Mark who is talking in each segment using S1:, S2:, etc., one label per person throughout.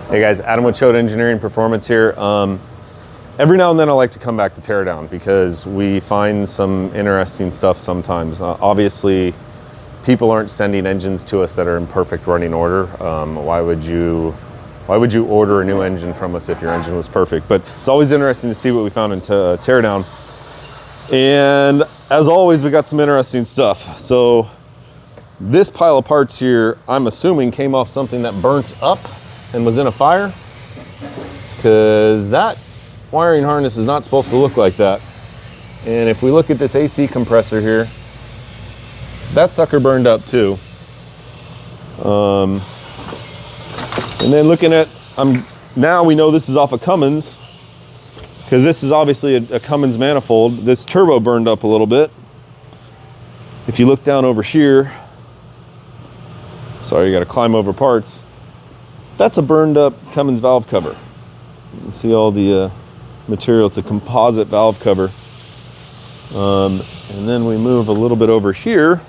S1: Hey guys, Adam with Choate Engineering Performance here. Every now and then I like to come back to teardown because we find some interesting stuff sometimes. Obviously, people aren't sending engines to us that are in perfect running order. Why would you order a new engine from us if your engine was perfect? But it's always interesting to see what we found in teardown. And as always, we got some interesting stuff. So this pile of parts here, I'm assuming came off something that burnt up and was in a fire, because that wiring harness is not supposed to look like that. And if we look at this AC compressor here, that sucker burned up too. And then looking at, now we know this is off a Cummins, because this is obviously a Cummins manifold. This turbo burned up a little bit. If you look down over here, sorry, you got to climb over parts. That's a burned up Cummins valve cover. You can see all the material. It's a composite valve cover. And then we move a little bit over here.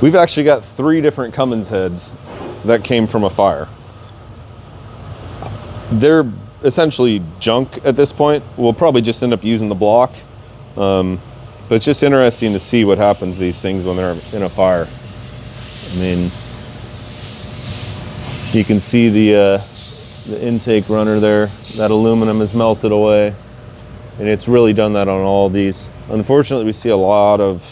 S1: We've actually got 3 different Cummins heads that came from a fire. They're essentially junk at this point. We'll probably just end up using the block. But it's just interesting to see what happens to these things when they're in a fire. I mean, you can see the intake runner there. That aluminum is melted away, and it's really done that on all these. Unfortunately, we see a lot of,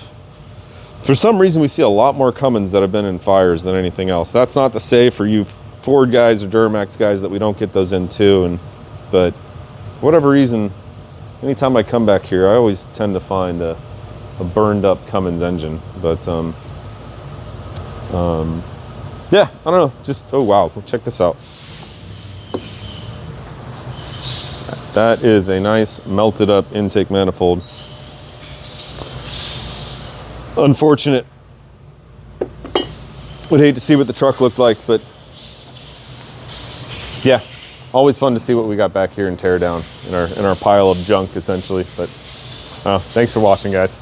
S1: for some reason, we see a lot more Cummins that have been in fires than anything else. That's not to say for you Ford guys or Duramax guys that we don't get those in too, but for whatever reason, anytime I come back here, I always tend to find a burned up Cummins engine. But yeah, I don't know, just, oh wow, check this out. That is a nice melted up intake manifold. Unfortunate. Would hate to see what the truck looked like, but yeah, always fun to see what we got back here and tear down in our pile of junk essentially. But thanks for watching, guys.